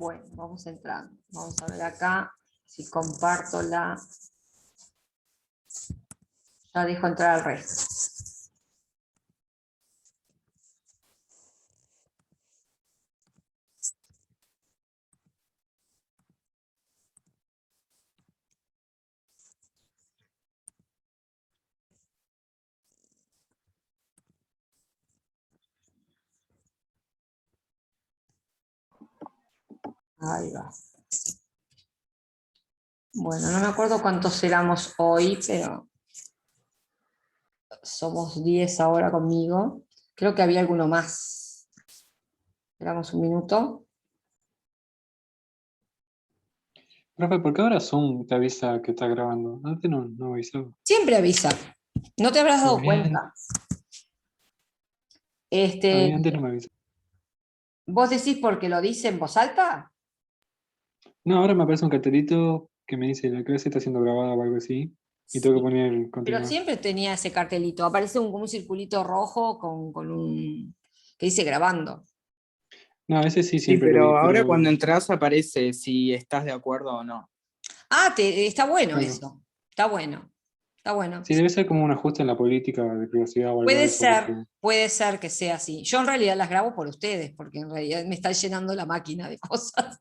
Bueno, vamos entrando. Vamos a ver acá si comparto la... Ya dejo entrar al resto. Ahí va. Bueno, no me acuerdo cuántos éramos hoy, pero somos 10 ahora conmigo. Creo que había alguno más. Esperamos un minuto. Profe, ¿por qué ahora Zoom te avisa que está grabando? Antes no avisaba. Siempre avisa. No te habrás dado Bien, cuenta. Este, antes no me avisaba. ¿Vos decís porque lo dice en voz alta? No, ahora me aparece un cartelito que me dice la clase está siendo grabada o algo así. Y tengo que Sí. poner Pero continuar. siempre tenía ese cartelito. Aparece como un circulito rojo con un... que dice grabando. No, a veces sí, Sí, siempre lo vi, pero ahora cuando pero entras aparece si estás de acuerdo o no. Ah, está bueno claro. eso. Está bueno. Está bueno. Sí, debe ser como un ajuste en la política de privacidad o algo de eso, porque Puede ser que sea así. Yo en realidad las grabo por ustedes, porque en realidad me está llenando la máquina de cosas.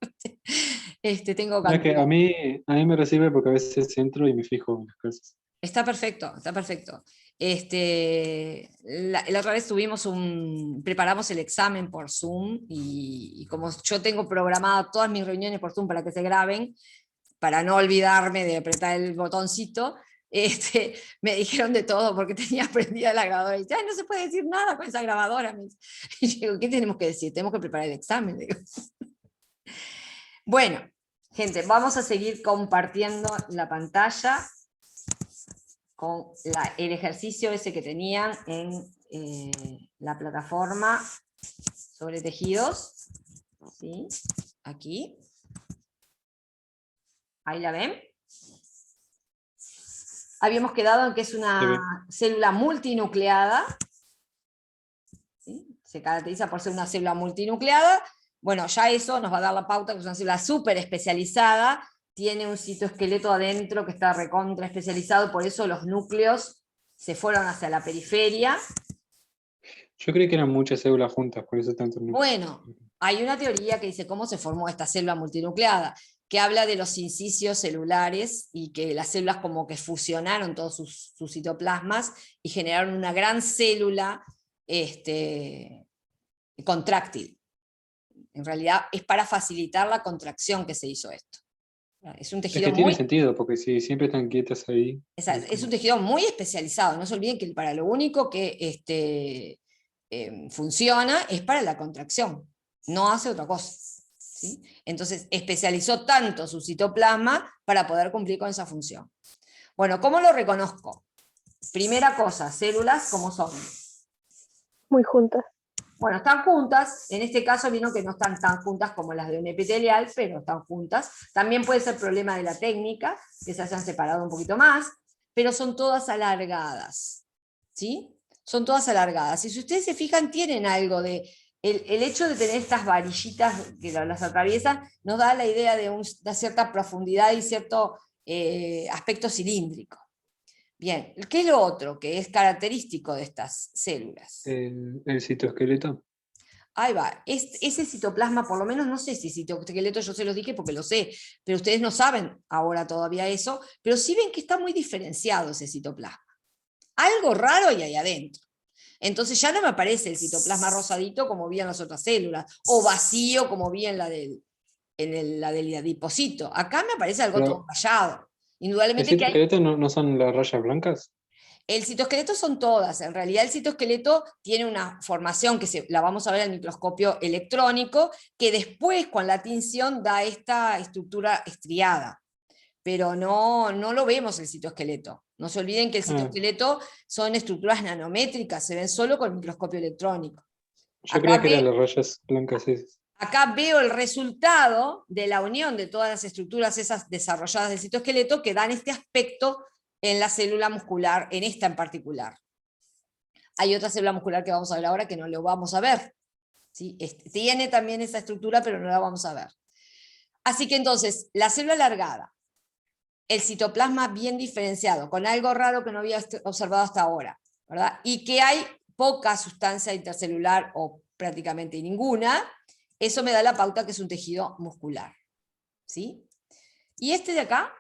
Tengo no, es que cantidad. a mí me recibe porque a veces entro y me fijo en las clases. Está perfecto, está perfecto. La otra vez preparamos el examen por Zoom y como yo tengo programadas todas mis reuniones por Zoom para que se graben, para no olvidarme de apretar el botoncito, me dijeron de todo porque tenía prendida la grabadora. Y dice, ay, no se puede decir nada con esa grabadora. Y yo digo, ¿qué tenemos que decir? Tenemos que preparar el examen. Digo. Bueno, gente, vamos a seguir compartiendo la pantalla con el ejercicio ese que tenían en la plataforma sobre tejidos. ¿Sí? Aquí. Ahí la ven. Habíamos quedado en que es una célula multinucleada. ¿Sí? Se caracteriza por ser una célula multinucleada. Bueno, ya eso nos va a dar la pauta que es una célula súper especializada, tiene un citoesqueleto adentro que está recontra especializado, por eso los núcleos se fueron hacia la periferia. Yo creí que eran muchas células juntas, por eso tanto núcleo. Bueno, hay una teoría que dice cómo se formó esta célula multinucleada, que habla de los sincicios celulares y que las células como que fusionaron todos sus citoplasmas y generaron una gran célula contráctil. En realidad es para facilitar la contracción que se hizo esto. Es un Es tejido que tiene muy, sentido, porque si siempre están quietas ahí. es un tejido muy especializado. No se olviden que para lo único que funciona es para la contracción. No hace otra cosa. ¿Sí? Entonces especializó tanto su citoplasma para poder cumplir con esa función. Bueno, ¿cómo lo reconozco? Primera cosa, células, ¿cómo son? Muy juntas. Bueno, están juntas, en este caso vino que no están tan juntas como las de un epitelial, pero están juntas. También puede ser problema de la técnica, que se hayan separado un poquito más, pero son todas alargadas, ¿sí? Son todas alargadas. Y si ustedes se fijan, tienen algo de... El hecho de tener estas varillitas que las atraviesan nos da la idea de una cierta profundidad y cierto aspecto cilíndrico. Bien, ¿qué es lo otro que es característico de estas células? El citoesqueleto. Ahí va, ese citoplasma, por lo menos no sé si citoesqueleto, yo se los dije porque lo sé, pero ustedes no saben ahora todavía eso, pero sí ven que está muy diferenciado ese citoplasma. Algo raro hay ahí adentro. Entonces ya no me aparece el citoplasma rosadito como vi en las otras células, o vacío como vi en la del adipocito. Acá me aparece algo todo Pero, rayado. ¿el Indudablemente que hay... citoesqueleto no son las rayas blancas? El citoesqueleto son todas, en realidad el citoesqueleto tiene una formación que la vamos a ver al microscopio electrónico, que después con la tinción da esta estructura estriada, pero no lo vemos el citoesqueleto. No se olviden que el citoesqueleto son estructuras nanométricas, se ven solo con el microscopio electrónico. Yo Acá, creía que eran las rayas blancas esas. acá veo el resultado de la unión de todas las estructuras esas desarrolladas del citoesqueleto que dan este aspecto en la célula muscular, en esta en particular. Hay otra célula muscular que vamos a ver ahora que no lo vamos a ver. ¿Sí? Tiene también esa estructura, pero no la vamos a ver. Así que entonces, la célula alargada, el citoplasma bien diferenciado, con algo raro que no había observado hasta ahora, ¿verdad? Y que hay poca sustancia intercelular o prácticamente ninguna, eso me da la pauta que es un tejido muscular. ¿Sí? Y este de acá,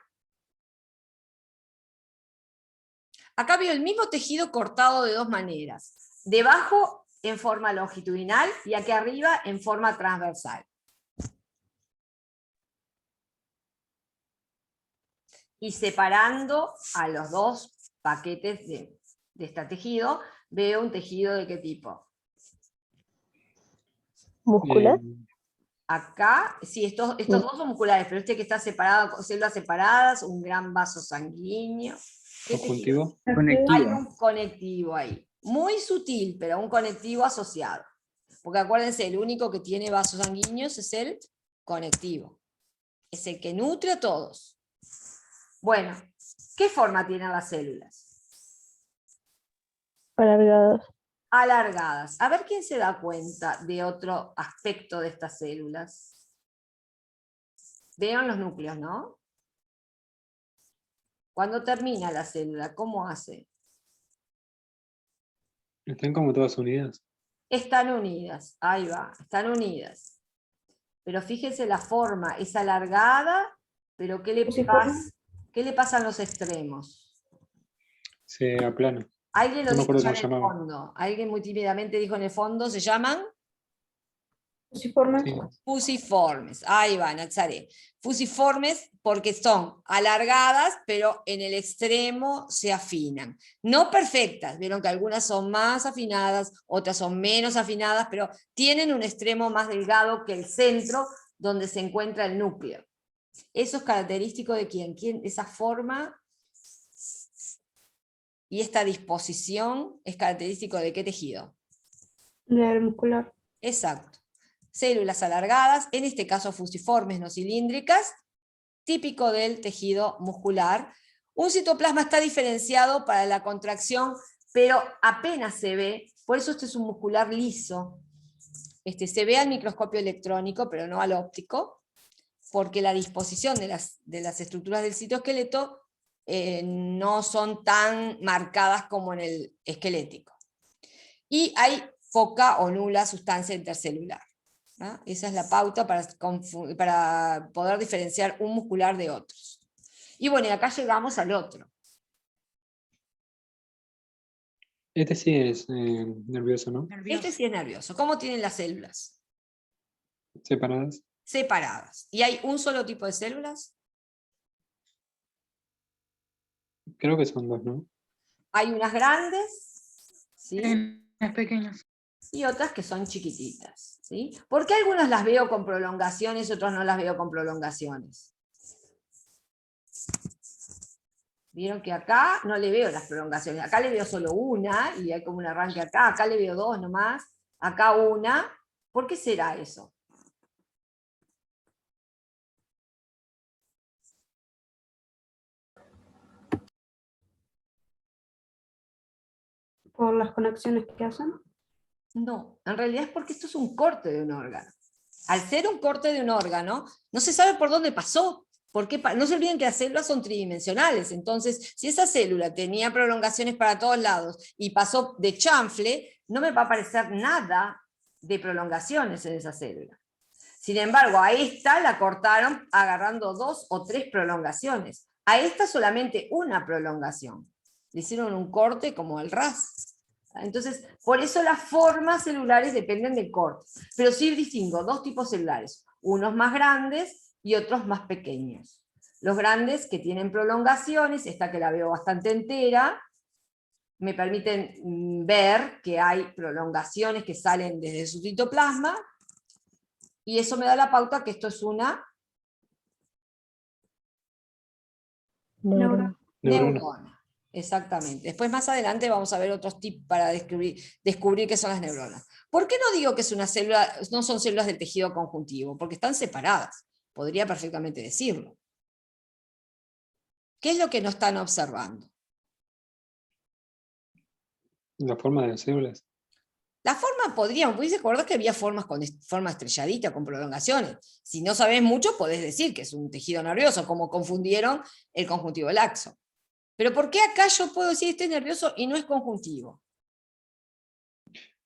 acá veo el mismo tejido cortado de dos maneras. Debajo en forma longitudinal y aquí arriba en forma transversal. Y separando a los dos paquetes de este tejido, veo un tejido de qué tipo. ¿Muscular? Acá, sí, estos dos son musculares, pero este que está separado, células separadas, un gran vaso sanguíneo. ¿Qué tejido? Conjuntivo. Hay Conectivo. un conectivo ahí, muy sutil, pero un conectivo asociado. Porque acuérdense, el único que tiene vasos sanguíneos es el conectivo. Es el que nutre a todos. Bueno, ¿qué forma tienen las células? Alargadas. Alargadas. A ver quién se da cuenta de otro aspecto de estas células. Vean los núcleos, ¿no? Cuando termina la célula, ¿cómo hace? Están como todas unidas. Están unidas, ahí va, están unidas. Pero fíjense la forma, es alargada, pero ¿qué le pasa en los extremos? Se aplana. Alguien lo No me dijo acuerdo ya cómo en se el llamaba. fondo, alguien muy tímidamente dijo en el fondo, ¿se llaman? Fusiformes. Sí. Fusiformes, ahí va, Natsaré. Fusiformes porque son alargadas, pero en el extremo se afinan. No perfectas, vieron que algunas son más afinadas, otras son menos afinadas, pero tienen un extremo más delgado que el centro donde se encuentra el núcleo. Eso es característico de quién, esa forma y esta disposición es característico de qué tejido. Del muscular. Exacto. Células alargadas, en este caso fusiformes, no cilíndricas, típico del tejido muscular. Un citoplasma está diferenciado para la contracción, pero apenas se ve, por eso este es un muscular liso. Se ve al microscopio electrónico, pero no al óptico, porque la disposición de las estructuras del citoesqueleto no son tan marcadas como en el esquelético. Y hay poca o nula sustancia intercelular. ¿Ah? Esa es la pauta para poder diferenciar un muscular de otros. Y bueno, y acá llegamos al otro. Este sí es nervioso, ¿no? Este sí es nervioso. ¿Cómo tienen las células? Separadas. Separadas. ¿Y hay un solo tipo de células? Creo que son dos, ¿no? Hay unas grandes, ¿sí? Las pequeñas. Y otras que son chiquititas, ¿sí? ¿Por qué algunas las veo con prolongaciones y otras no las veo con prolongaciones? Vieron que acá no le veo las prolongaciones, acá le veo solo una, y hay como un arranque acá le veo dos nomás, acá una. ¿Por qué será eso? Por las conexiones que hacen. No, en realidad es porque esto es un corte de un órgano. Al ser un corte de un órgano, no se sabe por dónde pasó. Porque no se olviden que las células son tridimensionales, entonces si esa célula tenía prolongaciones para todos lados y pasó de chanfle, no me va a aparecer nada de prolongaciones en esa célula. Sin embargo, a esta la cortaron agarrando 2 o 3 prolongaciones. A esta solamente una prolongación. Le hicieron un corte como el RAS. Entonces, por eso las formas celulares dependen del corte. Pero sí distingo dos tipos celulares, unos más grandes y otros más pequeños. Los grandes que tienen prolongaciones, esta que la veo bastante entera, me permiten ver que hay prolongaciones que salen desde su citoplasma, y eso me da la pauta que esto es una Neurona. neurona. Exactamente. Después más adelante vamos a ver otros tips para descubrir qué son las neuronas. ¿Por qué no digo que es una célula, no son células del tejido conjuntivo? Porque están separadas. Podría perfectamente decirlo. ¿Qué es lo que no están observando? La forma de las células. La forma forma podríamos, pudiese acordar que había formas con forma estrelladita, con prolongaciones. Si no sabés mucho, podés decir que es un tejido nervioso, como confundieron el conjuntivo laxo. Pero ¿por qué acá yo puedo decir este es nervioso y no es conjuntivo?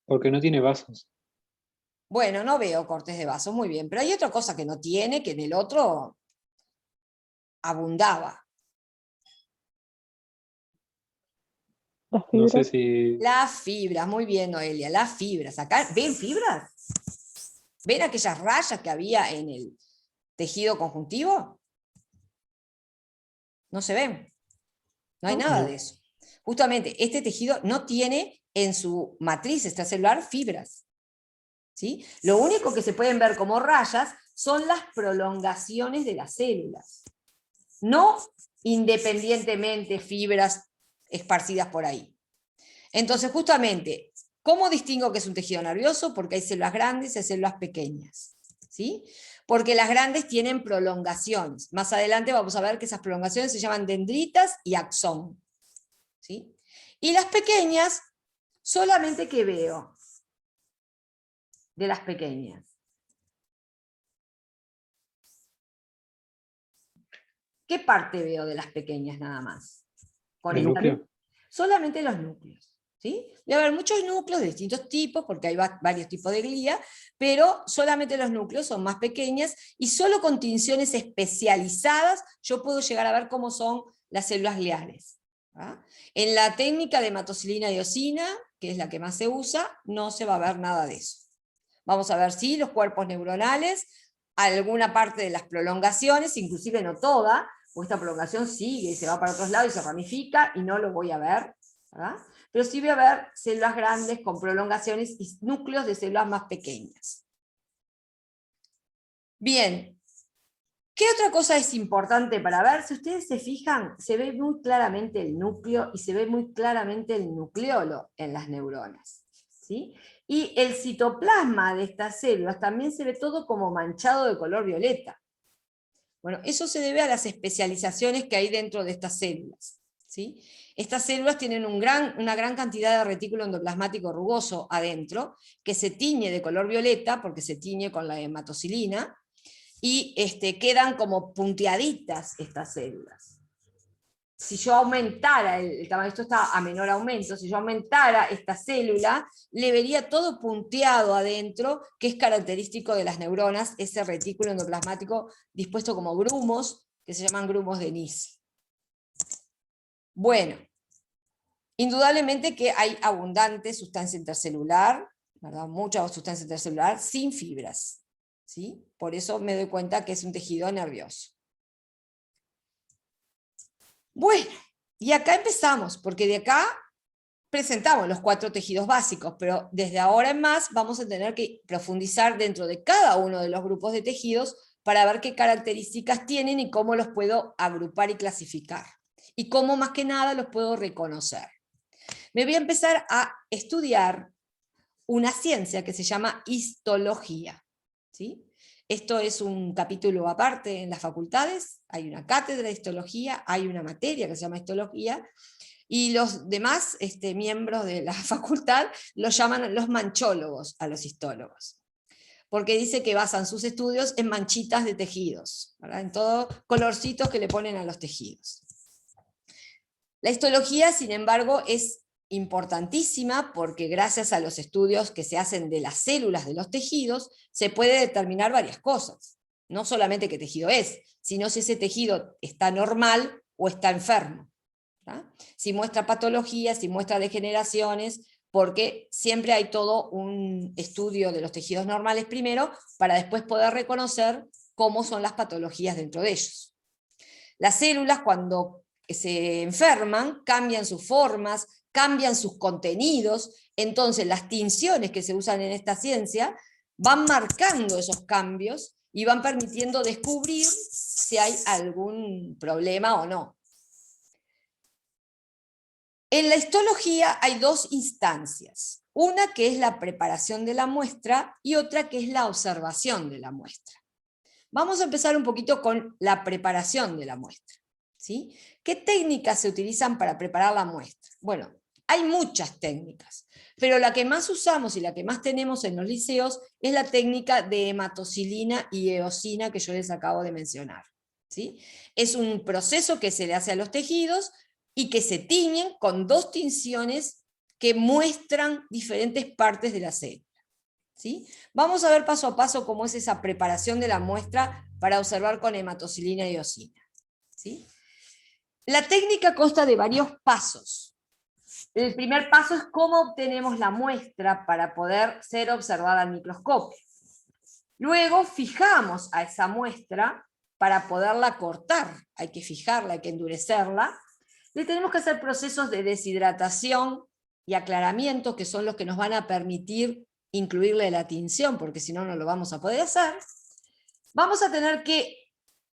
Porque no tiene vasos. Bueno, no veo cortes de vasos, muy bien, pero hay otra cosa que no tiene, que en el otro abundaba. Las No sé fibras. si... Las fibras, muy bien, Noelia, las fibras. Acá, ¿ven fibras? ¿Ven aquellas rayas que había en el tejido conjuntivo? No se ven. No hay nada No. de eso. Justamente, este tejido no tiene en su matriz extracelular fibras. ¿Sí? Lo único que se pueden ver como rayas son las prolongaciones de las células. No independientemente fibras esparcidas por ahí. Entonces, justamente, ¿cómo distingo que es un tejido nervioso? Porque hay células grandes y hay células pequeñas. ¿Sí? Porque las grandes tienen prolongaciones. Más adelante vamos a ver que esas prolongaciones se llaman dendritas y axón. ¿Sí? Y las pequeñas, solamente que veo de las pequeñas. ¿Qué parte veo de las pequeñas nada más? ¿El núcleo? Solamente los núcleos. ¿Sí? Debe haber muchos núcleos de distintos tipos, porque hay varios tipos de glía, pero solamente los núcleos son más pequeñas, y solo con tinciones especializadas yo puedo llegar a ver cómo son las células gliales. ¿Ah? En la técnica de hematocilina diosina, que es la que más se usa, no se va a ver nada de eso. Vamos a ver si los cuerpos neuronales, alguna parte de las prolongaciones, inclusive no toda, porque esta prolongación sigue y se va para otros lados y se ramifica, y no lo voy a ver, ¿verdad? Pero sí voy a ver células grandes con prolongaciones y núcleos de células más pequeñas. Bien, ¿qué otra cosa es importante para ver? Si ustedes se fijan, se ve muy claramente el núcleo y se ve muy claramente el nucleolo en las neuronas, ¿sí? Y el citoplasma de estas células también se ve todo como manchado de color violeta. Bueno, eso se debe a las especializaciones que hay dentro de estas células, ¿sí? Estas células tienen una gran cantidad de retículo endoplasmático rugoso adentro, que se tiñe de color violeta, porque se tiñe con la hematocilina, y quedan como punteaditas estas células. Si yo aumentara el tamaño, esto está a menor aumento, si yo aumentara esta célula, le vería todo punteado adentro, que es característico de las neuronas, ese retículo endoplasmático dispuesto como grumos, que se llaman grumos de Nys. Bueno, indudablemente que hay abundante sustancia intercelular, ¿verdad? Mucha sustancia intercelular sin fibras, ¿sí? Por eso me doy cuenta que es un tejido nervioso. Bueno, y acá empezamos, porque de acá presentamos los 4 tejidos básicos, pero desde ahora en más vamos a tener que profundizar dentro de cada uno de los grupos de tejidos para ver qué características tienen y cómo los puedo agrupar y clasificar. Y cómo más que nada los puedo reconocer. Me voy a empezar a estudiar una ciencia que se llama histología, ¿sí? Esto es un capítulo aparte en las facultades, hay una cátedra de histología, hay una materia que se llama histología, y los demás miembros de la facultad los llaman los manchólogos a los histólogos, porque dice que basan sus estudios en manchitas de tejidos, ¿verdad? En todos colorcitos que le ponen a los tejidos. La histología, sin embargo, es importantísima porque gracias a los estudios que se hacen de las células de los tejidos, se puede determinar varias cosas. No solamente qué tejido es, sino si ese tejido está normal o está enfermo, ¿verdad? Si muestra patologías, si muestra degeneraciones, porque siempre hay todo un estudio de los tejidos normales primero, para después poder reconocer cómo son las patologías dentro de ellos. Las células, cuando se enferman, cambian sus formas, cambian sus contenidos, entonces las tinciones que se usan en esta ciencia van marcando esos cambios y van permitiendo descubrir si hay algún problema o no. En la histología hay 2 instancias, una que es la preparación de la muestra y otra que es la observación de la muestra. Vamos a empezar un poquito con la preparación de la muestra, ¿sí? ¿Qué técnicas se utilizan para preparar la muestra? Bueno, Hay muchas técnicas, pero la que más usamos y la que más tenemos en los liceos es la técnica de hematocilina y eosina que yo les acabo de mencionar. ¿Sí? Es un proceso que se le hace a los tejidos y que se tiñen con 2 tinciones que muestran diferentes partes de la célula. ¿Sí? Vamos a ver paso a paso cómo es esa preparación de la muestra para observar con hematocilina y eosina. ¿Sí? La técnica consta de varios pasos. El primer paso es cómo obtenemos la muestra para poder ser observada al microscopio. Luego fijamos a esa muestra para poderla cortar. Hay que fijarla, hay que endurecerla. Le tenemos que hacer procesos de deshidratación y aclaramiento, que son los que nos van a permitir incluirle la tinción, porque si no, no lo vamos a poder hacer. Vamos a tener que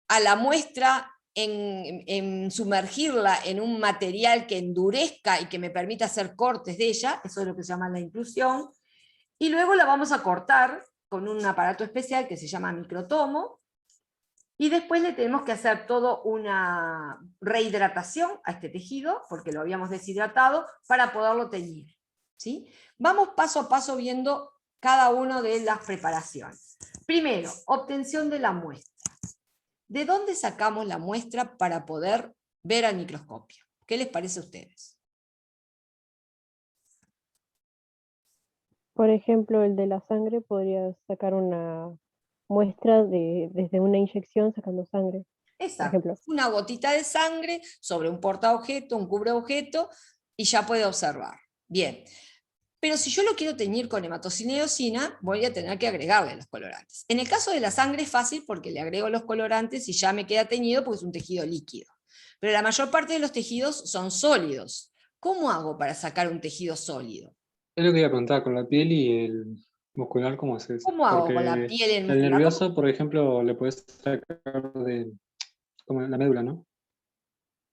a la muestra en sumergirla en un material que endurezca y que me permita hacer cortes de ella, eso es lo que se llama la inclusión, y luego la vamos a cortar con un aparato especial que se llama microtomo, y después le tenemos que hacer toda una rehidratación a este tejido, porque lo habíamos deshidratado, para poderlo teñir. ¿Sí? Vamos paso a paso viendo cada una de las preparaciones. Primero, obtención de la muestra. ¿De dónde sacamos la muestra para poder ver al microscopio? ¿Qué les parece a ustedes? Por ejemplo, el de la sangre podría sacar una muestra desde una inyección sacando sangre, por Exacto. ejemplo. Una gotita de sangre sobre un portaobjeto, un cubreobjeto, y ya puede observar. Bien. Pero si yo lo quiero teñir con hematocilina y eosina, voy a tener que agregarle los colorantes. En el caso de la sangre es fácil porque le agrego los colorantes y ya me queda teñido porque es un tejido líquido. Pero la mayor parte de los tejidos son sólidos. ¿Cómo hago para sacar un tejido sólido? Es lo que iba a preguntar, con la piel y el muscular, ¿cómo es eso? ¿Cómo hago con la Porque piel y el el muscular? nervioso, por ejemplo, le puedes sacar de como la médula, ¿no?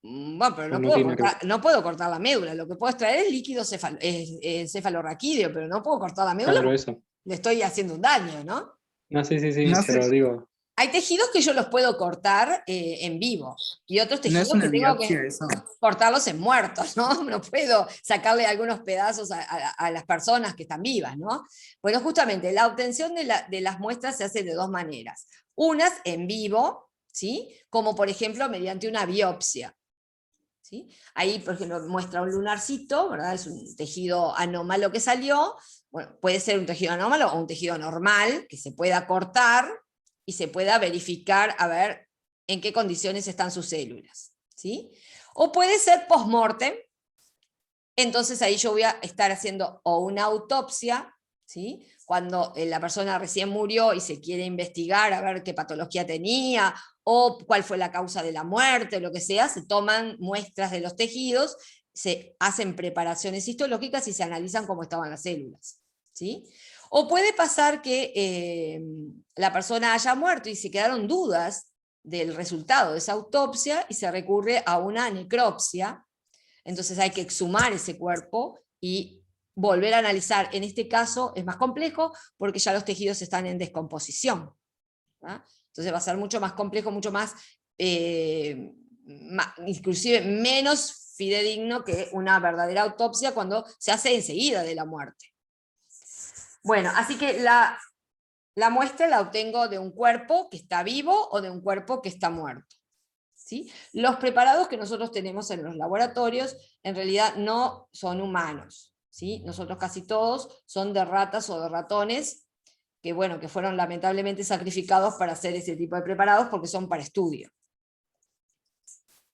Bueno, pero O no tiene que ver. no puedo cortar la médula. Lo que puedo extraer es líquido cefalorraquídeo, pero no puedo cortar la médula Claro, porque eso. le estoy haciendo un daño, ¿no? No, sí, sí, sí, No sé, pero digo, Hay tejidos que yo los puedo cortar en vivo y otros no tejidos es una que tengo biopsia que eso. cortarlos en muertos, ¿no? No puedo sacarle algunos pedazos a las personas que están vivas, ¿no? Bueno, justamente la obtención de las muestras se hace de 2 maneras. Unas en vivo, ¿sí? Como por ejemplo mediante una biopsia. ¿Sí? Ahí, por ejemplo, muestra un lunarcito, ¿verdad? Es un tejido anómalo que salió. Bueno, puede ser un tejido anómalo o un tejido normal que se pueda cortar y se pueda verificar a ver en qué condiciones están sus células. ¿Sí? O puede ser post-mortem, entonces ahí yo voy a estar haciendo o una autopsia, ¿sí? Cuando la persona recién murió y se quiere investigar a ver qué patología tenía, o cuál fue la causa de la muerte, o lo que sea, se toman muestras de los tejidos, se hacen preparaciones histológicas y se analizan cómo estaban las células. ¿Sí? O puede pasar que la persona haya muerto y se quedaron dudas del resultado de esa autopsia y se recurre a una necropsia. Entonces hay que exhumar ese cuerpo y volver a analizar. En este caso es más complejo porque ya los tejidos están en descomposición. ¿Ah? Entonces va a ser mucho más complejo, mucho más, inclusive menos fidedigno que una verdadera autopsia cuando se hace enseguida de la muerte. Bueno, así que la muestra la obtengo de un cuerpo que está vivo o de un cuerpo que está muerto. ¿Sí? Los preparados que nosotros tenemos en los laboratorios en realidad no son humanos. ¿Sí? Nosotros casi todos son de ratas o de ratones que, bueno, que fueron lamentablemente sacrificados para hacer ese tipo de preparados porque son para estudio.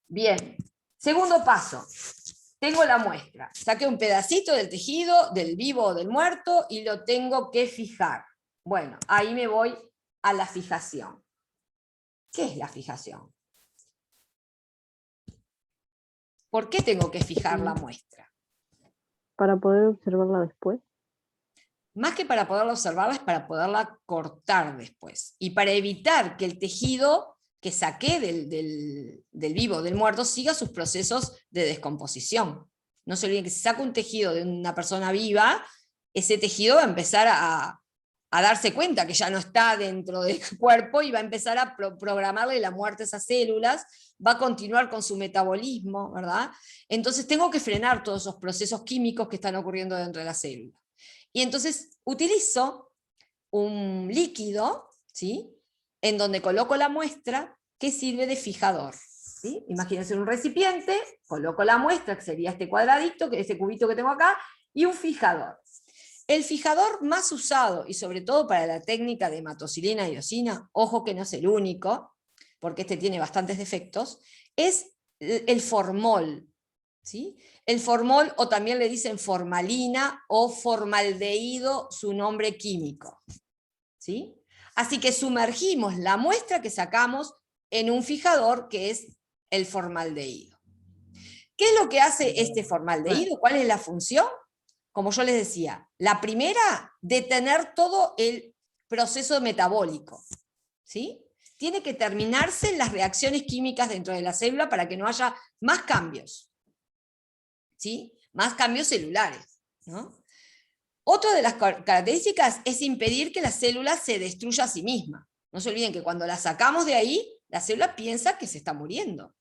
Bien, segundo paso. Tengo la muestra. Saqué un pedacito del tejido, del vivo o del muerto, y lo tengo que fijar. Bueno, ahí me voy a la fijación. ¿Qué es la fijación? ¿Por qué tengo que fijar la muestra? Para poder observarla después. Más que para poderla observarla, es para poderla cortar después. Y para evitar que el tejido que saqué del vivo, del muerto, siga sus procesos de descomposición. No se olviden que si saco un tejido de una persona viva, ese tejido va a empezar a a darse cuenta que ya no está dentro del cuerpo y va a empezar a programarle la muerte a esas células, va a continuar con su metabolismo, ¿verdad? Entonces tengo que frenar todos esos procesos químicos que están ocurriendo dentro de la célula. Y entonces utilizo un líquido, ¿sí?, en donde coloco la muestra que sirve de fijador. ¿Sí? Imagínense un recipiente, coloco la muestra, que sería este cuadradito, que este cubito que tengo acá, y un fijador. El fijador más usado, y sobre todo para la técnica de hematocilina y iosina, ojo que no es el único, porque este tiene bastantes defectos, es el formol. ¿Sí? El formol, o también le dicen formalina o formaldehído, su nombre químico. ¿Sí? Así que sumergimos la muestra que sacamos en un fijador que es el formaldehído. ¿Qué es lo que hace este formaldehído? ¿Cuál es la función? Como yo les decía, la primera, detener todo el proceso metabólico. ¿Sí? Tiene que terminarse las reacciones químicas dentro de la célula para que no haya más cambios. ¿Sí? Más cambios celulares, ¿no? Otra de las características es impedir que la célula se destruya a sí misma. No se olviden que cuando la sacamos de ahí, la célula piensa que se está muriendo.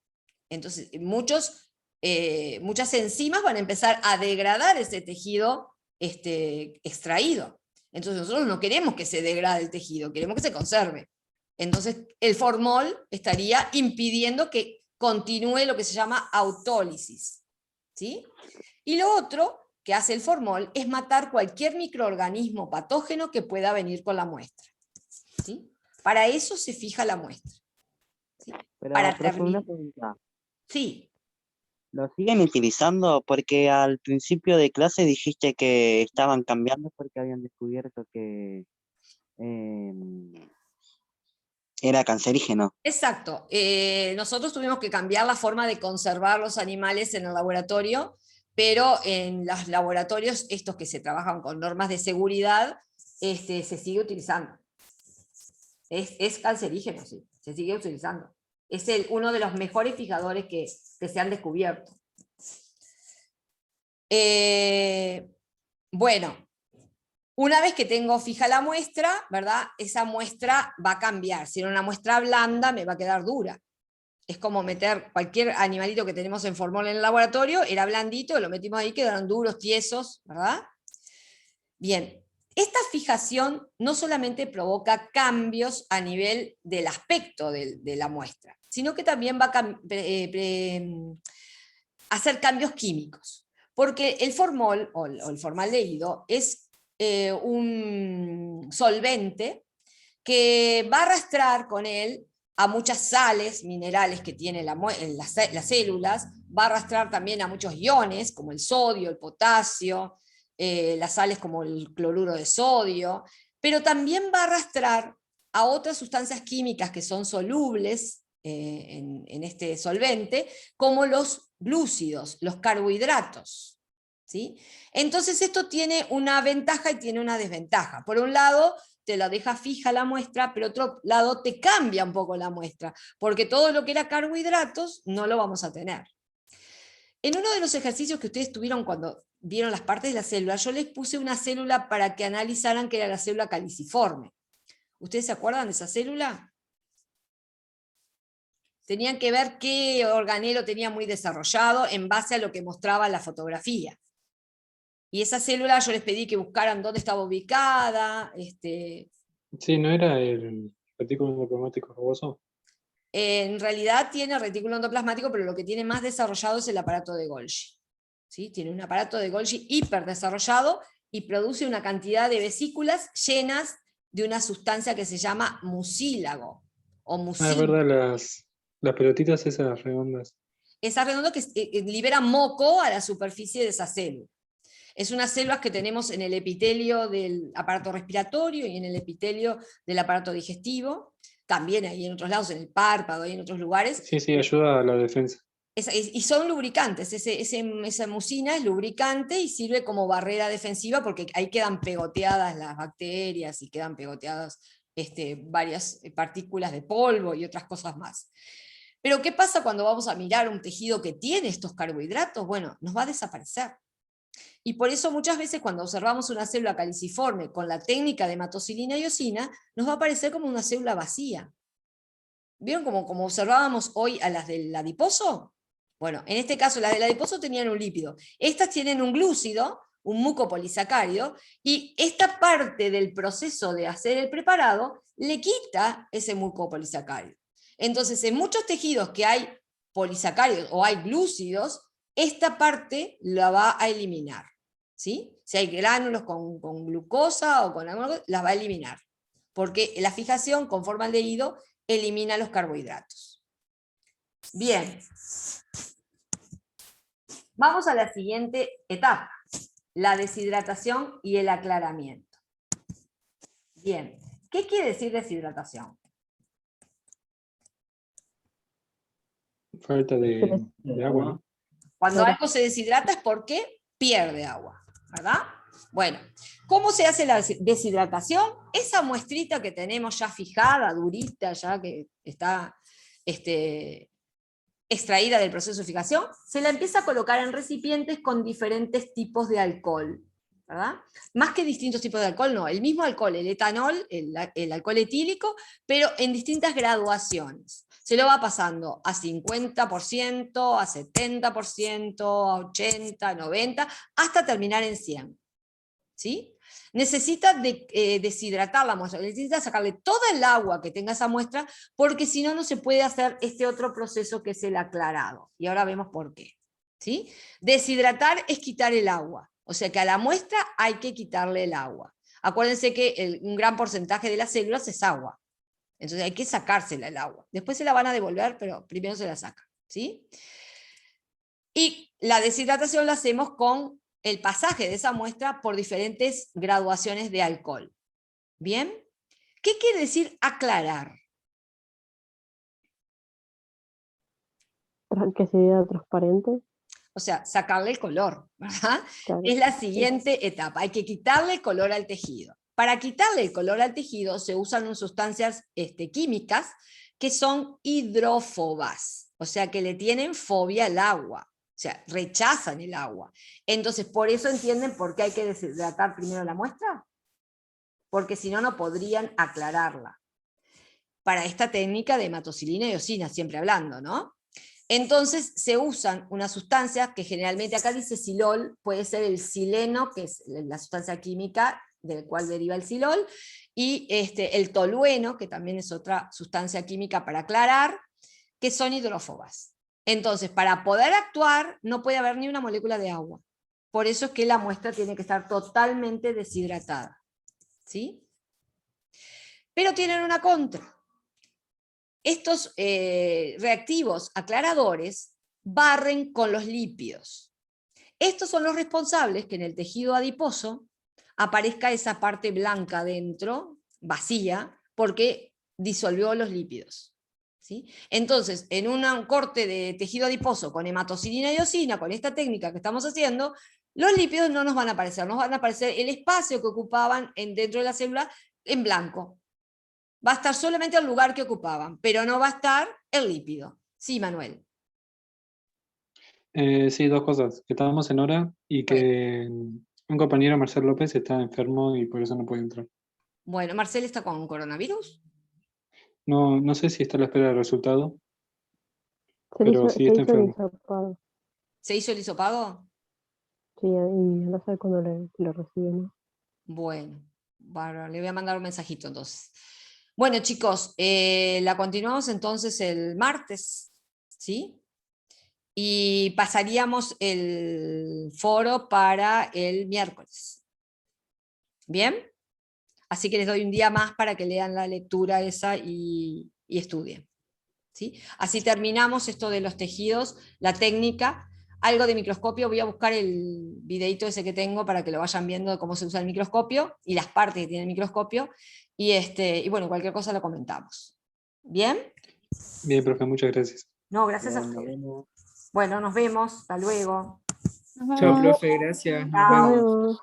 Entonces, muchas enzimas van a empezar a degradar ese tejido extraído. Entonces, nosotros no queremos que se degrade el tejido, queremos que se conserve. Entonces, el formol estaría impidiendo que continúe lo que se llama autólisis. ¿Sí? Y lo otro que hace el formol es matar cualquier microorganismo patógeno que pueda venir con la muestra. ¿Sí? Para eso se fija la muestra. ¿Sí? Pero, Para profe, una terminar. pregunta. Sí. ¿Lo siguen utilizando? Porque al principio de clase dijiste que estaban cambiando porque habían descubierto que era cancerígeno. Exacto. Nosotros tuvimos que cambiar la forma de conservar los animales en el laboratorio, pero en los laboratorios, estos que se trabajan con normas de seguridad, se sigue utilizando. Es cancerígeno, sí, se sigue utilizando. Es uno de los mejores fijadores que se han descubierto. Bueno, una vez que tengo fija la muestra, ¿verdad? Esa muestra va a cambiar. Si era una muestra blanda, me va a quedar dura. Es como meter cualquier animalito que tenemos en formol en el laboratorio, era blandito, lo metimos ahí, quedaron duros, tiesos, ¿verdad? Bien, esta fijación no solamente provoca cambios a nivel del aspecto de la muestra, sino que también va a hacer cambios químicos. Porque el formol, o el formaldehído, es un solvente que va a arrastrar con él a muchas sales minerales que tiene las células, va a arrastrar también a muchos iones, como el sodio, el potasio, las sales como el cloruro de sodio, pero también va a arrastrar a otras sustancias químicas que son solubles en este solvente, como los glúcidos, los carbohidratos. ¿Sí? Entonces esto tiene una ventaja y tiene una desventaja. Por un lado, te la deja fija la muestra, pero otro lado te cambia un poco la muestra, porque todo lo que era carbohidratos no lo vamos a tener. En uno de los ejercicios que ustedes tuvieron cuando vieron las partes de la célula, yo les puse una célula para que analizaran que era la célula caliciforme. ¿Ustedes se acuerdan de esa célula? Tenían que ver qué organelo tenía muy desarrollado en base a lo que mostraba la fotografía. Y esa célula yo les pedí que buscaran dónde estaba ubicada. Sí, ¿no era el retículo endoplasmático rugoso? En realidad tiene retículo endoplasmático, pero lo que tiene más desarrollado es el aparato de Golgi. ¿Sí? Tiene un aparato de Golgi hiperdesarrollado y produce una cantidad de vesículas llenas de una sustancia que se llama mucílago o Ah, es mucílago. verdad, las pelotitas esas redondas. Esa redonda que libera moco a la superficie de esa célula. Es unas células que tenemos en el epitelio del aparato respiratorio y en el epitelio del aparato digestivo, también ahí en otros lados, en el párpado y en otros lugares. Sí, ayuda a la defensa. Y son lubricantes, esa mucina es lubricante y sirve como barrera defensiva porque ahí quedan pegoteadas las bacterias y quedan pegoteadas varias partículas de polvo y otras cosas más. Pero ¿qué pasa cuando vamos a mirar un tejido que tiene estos carbohidratos? Bueno, nos va a desaparecer. Y por eso muchas veces cuando observamos una célula caliciforme con la técnica de hematocilina y eosina, nos va a parecer como una célula vacía. ¿Vieron como observábamos hoy a las del adiposo? Bueno, en este caso las del adiposo tenían un lípido. Estas tienen un glúcido, un mucopolisacárido, y esta parte del proceso de hacer el preparado le quita ese mucopolisacárido. Entonces, en muchos tejidos que hay polisacáridos o hay glúcidos, esta parte la va a eliminar. ¿Sí? Si hay gránulos con glucosa o con alguna cosa, las va a eliminar. Porque la fijación con formaldehído elimina los carbohidratos. Bien. Vamos a la siguiente etapa, la deshidratación y el aclaramiento. Bien. ¿Qué quiere decir deshidratación? Falta de agua, ¿no? Cuando Claro. algo se deshidrata es porque pierde agua, ¿verdad? Bueno, ¿cómo se hace la deshidratación? Esa muestrita que tenemos ya fijada, durita, ya que está extraída del proceso de fijación, se la empieza a colocar en recipientes con diferentes tipos de alcohol, ¿verdad? Más que distintos tipos de alcohol, no, el mismo alcohol, el etanol, el alcohol etílico, pero en distintas graduaciones. Se lo va pasando a 50%, a 70%, a 80%, 90%, hasta terminar en 100%. ¿Sí? Necesita deshidratar la muestra, necesita sacarle toda el agua que tenga esa muestra, porque si no, no se puede hacer este otro proceso que es el aclarado. Y ahora vemos por qué. ¿Sí? Deshidratar es quitar el agua, o sea que a la muestra hay que quitarle el agua. Acuérdense que un gran porcentaje de las células es agua, entonces hay que sacársela el agua. Después se la van a devolver, pero primero se la saca. ¿Sí? Y la deshidratación la hacemos con el pasaje de esa muestra por diferentes graduaciones de alcohol. ¿Bien? ¿Qué quiere decir aclarar? Que sea transparente. O sea, sacarle el color, ¿verdad? Claro. Es la siguiente etapa. Hay que quitarle el color al tejido. Para quitarle el color al tejido se usan sustancias químicas que son hidrófobas, o sea, que le tienen fobia al agua. O sea, rechazan el agua. Entonces, por eso entienden por qué hay que deshidratar primero la muestra. Porque si no, no podrían aclararla. Para esta técnica de hematocilina y eosina, siempre hablando, ¿no? Entonces, se usan unas sustancias que generalmente acá dice silol, puede ser el sileno, que es la sustancia química del cual deriva el silol, y el tolueno, que también es otra sustancia química para aclarar, que son hidrófobas. Entonces, para poder actuar, no puede haber ni una molécula de agua. Por eso es que la muestra tiene que estar totalmente deshidratada. ¿Sí? Pero tienen una contra. Estos reactivos aclaradores barren con los lípidos. Estos son los responsables que en el tejido adiposo aparezca esa parte blanca dentro, vacía, porque disolvió los lípidos. ¿Sí? Entonces, en un corte de tejido adiposo con hematocilina y eosina, con esta técnica que estamos haciendo, los lípidos no nos van a aparecer, nos van a aparecer el espacio que ocupaban dentro de la célula en blanco. Va a estar solamente el lugar que ocupaban, pero no va a estar el lípido. Sí, Manuel. Sí, dos cosas. Que estábamos en hora y que un compañero, Marcel López, está enfermo y por eso no puede entrar. Bueno, ¿Marcel está con coronavirus? No, no sé si está a la espera del resultado, Se pero sí está hizo el enfermo. hisopado. ¿Se hizo el hisopado? Sí, y no sé cuándo lo reciben. Bueno, bárbaro, le voy a mandar un mensajito entonces. Bueno, chicos, la continuamos entonces el martes, ¿sí? Y pasaríamos el foro para el miércoles. ¿Bien? Así que les doy un día más para que lean la lectura esa y estudien. ¿Sí? Así terminamos esto de los tejidos, la técnica, algo de microscopio. Voy a buscar el videito ese que tengo para que lo vayan viendo de cómo se usa el microscopio y las partes que tiene el microscopio. Y bueno, cualquier cosa lo comentamos. ¿Bien? Bien, profe, muchas gracias. No, gracias a Nos ustedes. vemos. Bueno, nos vemos. Hasta luego. Chao, profe, gracias. Nos Chao. vemos. Nos vemos.